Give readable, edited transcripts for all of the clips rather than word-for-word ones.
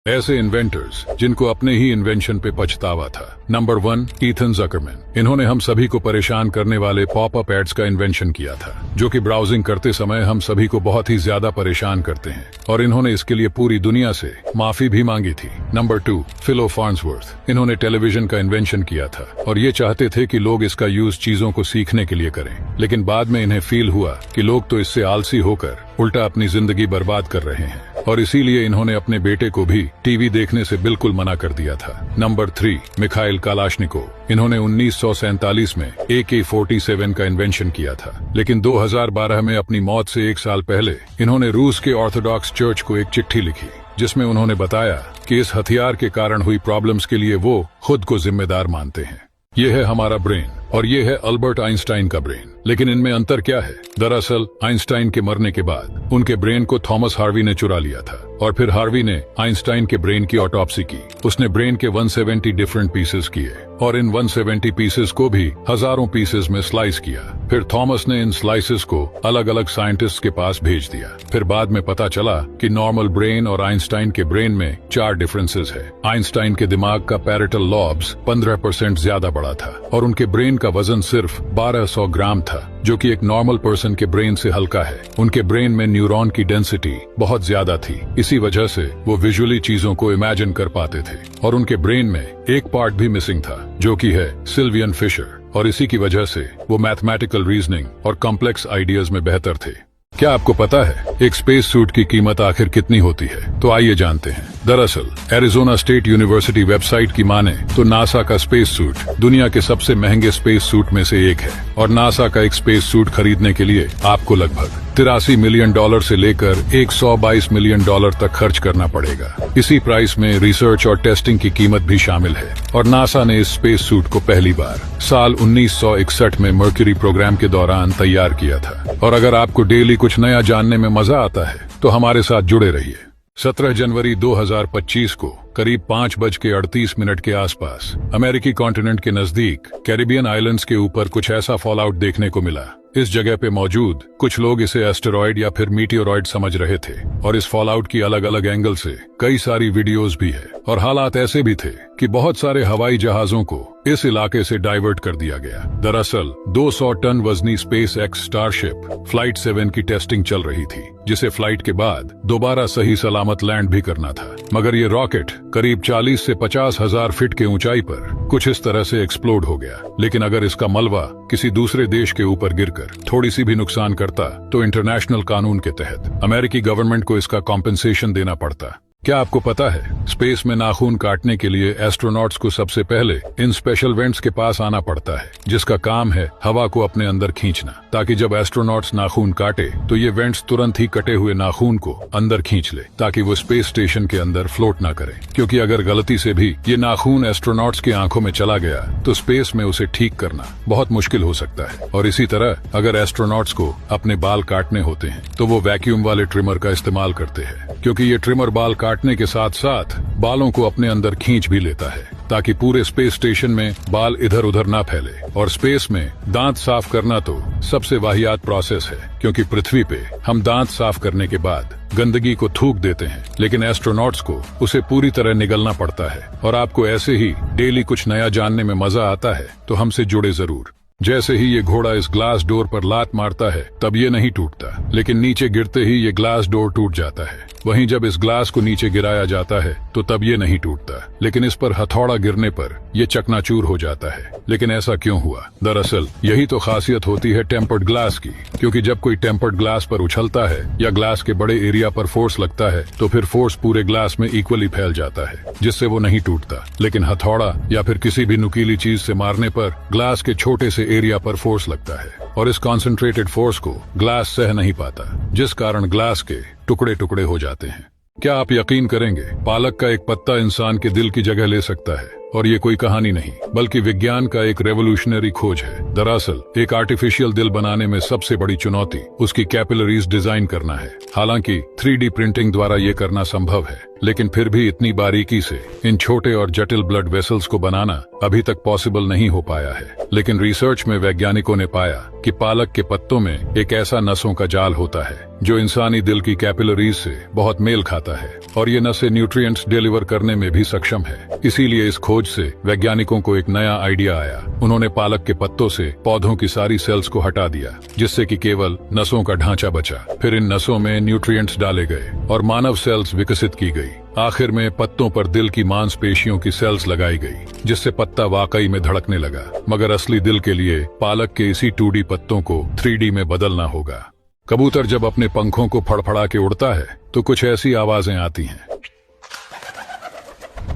ऐसे इन्वेंटर्स जिनको अपने ही इन्वेंशन पे पछतावा था। Number 1, Ethan Zuckerman. इन्होंने हम सभी को परेशान करने वाले पॉपअप एड्स का इन्वेंशन किया था, जो कि ब्राउजिंग करते समय हम सभी को बहुत ही ज्यादा परेशान करते हैं, और इन्होंने इसके लिए पूरी दुनिया से माफी भी मांगी थी। Number 2, फिलो Farnsworth. इन्होंने टेलीविजन का इन्वेंशन किया था और ये चाहते थे कि लोग इसका यूज चीजों को सीखने के लिए करें, लेकिन बाद में इन्हें फील हुआ कि लोग तो इससे आलसी होकर उल्टा अपनी जिंदगी बर्बाद कर रहे हैं, और इसीलिए इन्होंने अपने बेटे को भी टीवी देखने से बिल्कुल मना कर दिया था। Number 3, Mikhail Kalashnikov. इन्होंने 1947 में AK-47 का इन्वेंशन किया था, लेकिन 2012 में अपनी मौत से 1 साल पहले इन्होंने रूस के ऑर्थोडॉक्स चर्च को एक चिट्ठी लिखी, जिसमें उन्होंने बताया कि इस हथियार के कारण हुई प्रॉब्लम्स के लिए वो खुद को जिम्मेदार मानते हैं। ये है हमारा ब्रेन और ये है अल्बर्ट आइंस्टाइन का ब्रेन, लेकिन इनमें अंतर क्या है? दरअसल आइंस्टाइन के मरने के बाद उनके ब्रेन को थॉमस हार्वी ने चुरा लिया था, और फिर हार्वी ने आइंस्टाइन के ब्रेन की ऑटोप्सी की। उसने ब्रेन के 170 डिफरेंट पीसेस किए और इन 170 पीसेस को भी हजारों पीसेस में स्लाइस किया। फिर थॉमस ने इन स्लाइसेस को अलग अलग साइंटिस्ट के पास भेज दिया। फिर बाद में पता चला कि नॉर्मल ब्रेन और आइंस्टाइन के ब्रेन में 4 डिफरेंसेस है। आइंस्टाइन के दिमाग का पैरेटल लॉब्स 15% ज्यादा बड़ा था और उनके ब्रेन का वजन सिर्फ 1200 ग्राम था, जो कि एक नॉर्मल पर्सन के ब्रेन से हल्का है। उनके ब्रेन में न्यूरॉन की डेंसिटी बहुत ज्यादा थी, इसी वजह से वो विजुअली चीजों को इमेजिन कर पाते थे। और उनके ब्रेन में एक पार्ट भी मिसिंग था, जो कि है सिल्वियन फिशर, और इसी की वजह से वो मैथमेटिकल रीजनिंग और कॉम्प्लेक्स आइडियाज में बेहतर थे। क्या आपको पता है एक स्पेस सूट की कीमत आखिर कितनी होती है? तो आइए जानते हैं। दरअसल एरिजोना स्टेट यूनिवर्सिटी वेबसाइट की माने तो नासा का स्पेस सूट दुनिया के सबसे महंगे स्पेस सूट में से एक है, और नासा का एक स्पेस सूट खरीदने के लिए आपको लगभग $83 मिलियन से लेकर $122 मिलियन तक खर्च करना पड़ेगा। इसी प्राइस में रिसर्च और टेस्टिंग की कीमत भी शामिल है, और नासा ने इस स्पेस सूट को पहली बार साल 1961 में मर्क्यूरी प्रोग्राम के दौरान तैयार किया था। और अगर आपको डेली कुछ नया जानने में मजा आता है तो हमारे साथ जुड़े रहिए। 17 जनवरी 2025 को करीब 5:38 के आसपास अमेरिकी कॉन्टिनेंट के नजदीक कैरिबियन आइलैंड्स के ऊपर कुछ ऐसा फॉलआउट देखने को मिला। इस जगह पे मौजूद कुछ लोग इसे एस्टेरॉयड या फिर मीटियोरॉयड समझ रहे थे, और इस फॉलआउट की अलग अलग एंगल से कई सारी वीडियोस भी है, और हालात ऐसे भी थे कि बहुत सारे हवाई जहाजों को इस इलाके से डाइवर्ट कर दिया गया। दरअसल 200 टन वजनी स्पेस एक्स स्टारशिप फ्लाइट 7 की टेस्टिंग चल रही थी, जिसे फ्लाइट के बाद दोबारा सही सलामत लैंड भी करना था। मगर ये रॉकेट करीब 40 से 50 हजार फीट के ऊंचाई पर कुछ इस तरह से एक्सप्लोड हो गया। लेकिन अगर इसका मलबा किसी दूसरे देश के ऊपर गिरकर थोड़ी सी भी नुकसान करता तो इंटरनेशनल कानून के तहत अमेरिकी गवर्नमेंट को इसका कॉम्पेंसेशन देना पड़ता। क्या आपको पता है स्पेस में नाखून काटने के लिए एस्ट्रोनॉट्स को सबसे पहले इन स्पेशल वेंट्स के पास आना पड़ता है, जिसका काम है हवा को अपने अंदर खींचना, ताकि जब एस्ट्रोनॉट्स नाखून काटे तो ये वेंट्स तुरंत ही कटे हुए नाखून को अंदर खींच ले, ताकि वो स्पेस स्टेशन के अंदर फ्लोट ना करे। क्योंकि अगर गलती से भी ये नाखून एस्ट्रोनॉट्स की आंखों में चला गया तो स्पेस में उसे ठीक करना बहुत मुश्किल हो सकता है। और इसी तरह अगर एस्ट्रोनॉट्स को अपने बाल काटने होते हैं तो वो वैक्यूम वाले ट्रिमर का इस्तेमाल करते हैं, क्योंकि ये ट्रिमर बाल काटने के साथ साथ बालों को अपने अंदर खींच भी लेता है, ताकि पूरे स्पेस स्टेशन में बाल इधर उधर ना फैले। और स्पेस में दांत साफ करना तो सबसे वाहियात प्रोसेस है, क्योंकि पृथ्वी पे हम दांत साफ करने के बाद गंदगी को थूक देते हैं, लेकिन एस्ट्रोनॉट्स को उसे पूरी तरह निगलना पड़ता है। और आपको ऐसे ही डेली कुछ नया जानने में मजा आता है तो हमसे जुड़े जरूर। जैसे ही ये घोड़ा इस ग्लास डोर पर लात मारता है तब ये नहीं टूटता, लेकिन नीचे गिरते ही ये ग्लास डोर टूट जाता है। वहीं जब इस ग्लास को नीचे गिराया जाता है तो तब ये नहीं टूटता, लेकिन इस पर हथौड़ा गिरने पर ये चकनाचूर हो जाता है। लेकिन ऐसा क्यों हुआ? दरअसल यही तो खासियत होती है टेम्पर्ड ग्लास की, क्योंकि जब कोई टेम्पर्ड ग्लास पर उछलता है या ग्लास के बड़े एरिया पर फोर्स लगता है तो फिर फोर्स पूरे ग्लास में इक्वली फैल जाता है, जिससे वो नहीं टूटता। लेकिन हथौड़ा या फिर किसी भी नुकीली चीज से मारने पर ग्लास के छोटे से एरिया पर फोर्स लगता है, और इस कॉन्सेंट्रेटेड फोर्स को ग्लास सह नहीं पाता, जिस कारण ग्लास के टुकड़े टुकड़े हो जाते हैं। क्या आप यकीन करेंगे, पालक का एक पत्ता इंसान के दिल की जगह ले सकता है? और ये कोई कहानी नहीं, बल्कि विज्ञान का एक रेवोल्यूशनरी खोज है। दरअसल एक आर्टिफिशियल दिल बनाने में सबसे बड़ी चुनौती उसकी कैपिलरीज डिजाइन करना है। हालांकि 3D प्रिंटिंग द्वारा ये करना संभव है, लेकिन फिर भी इतनी बारीकी से इन छोटे और जटिल ब्लड वेसल्स को बनाना अभी तक पॉसिबल नहीं हो पाया है। लेकिन रिसर्च में वैज्ञानिकों ने पाया कि पालक के पत्तों में एक ऐसा नसों का जाल होता है जो इंसानी दिल की कैपिलरीज से बहुत मेल खाता है और ये नसें न्यूट्रिएंट्स डिलीवर करने में भी सक्षम है। इसीलिए इस खोज से वैज्ञानिकों को एक नया आइडिया आया। उन्होंने पालक के पत्तों से पौधों की सारी सेल्स को हटा दिया, जिससे कि केवल नसों का ढांचा बचा। फिर इन नसों में न्यूट्रिएंट्स डाले गए और मानव सेल्स विकसित की गई। आखिर में पत्तों पर दिल की मांसपेशियों की सेल्स लगाई गई, जिससे पत्ता वाकई में धड़कने लगा। मगर असली दिल के लिए पालक के इसी 2D पत्तों को 3D में बदलना होगा। कबूतर जब अपने पंखों को फड़फड़ा के उड़ता है तो कुछ ऐसी आवाजें आती हैं।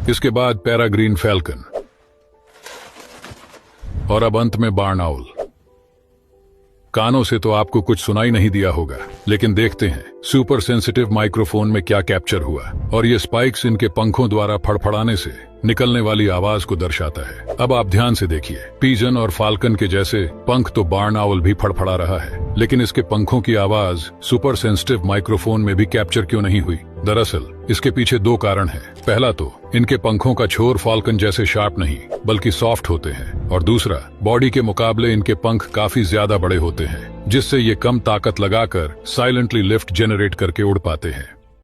इसके बाद पैराग्रीन फैल्कन और अब अंत में बार्न आउल। कानों से तो आपको कुछ सुनाई नहीं दिया होगा, लेकिन देखते हैं सुपर सेंसिटिव माइक्रोफोन में क्या कैप्चर हुआ। और ये स्पाइक्स इनके पंखों द्वारा फड़फड़ाने से निकलने वाली आवाज को दर्शाता है। अब आप ध्यान से देखिए, पीजन और फाल्कन के जैसे पंख तो बार्न आउल भी फड़फड़ा रहा है, लेकिन इसके पंखों की आवाज सुपर सेंसिटिव माइक्रोफोन में भी कैप्चर क्यों नहीं हुई? दरअसल इसके पीछे 2 कारण हैं। पहला तो इनके पंखों का छोर फाल्कन जैसे शार्प नहीं बल्कि सॉफ्ट होते हैं, और दूसरा बॉडी के मुकाबले इनके पंख काफी ज्यादा बड़े होते हैं, जिससे ये कम ताकत लगाकर साइलेंटली लिफ्ट जनरेट करके उड़ पाते हैं।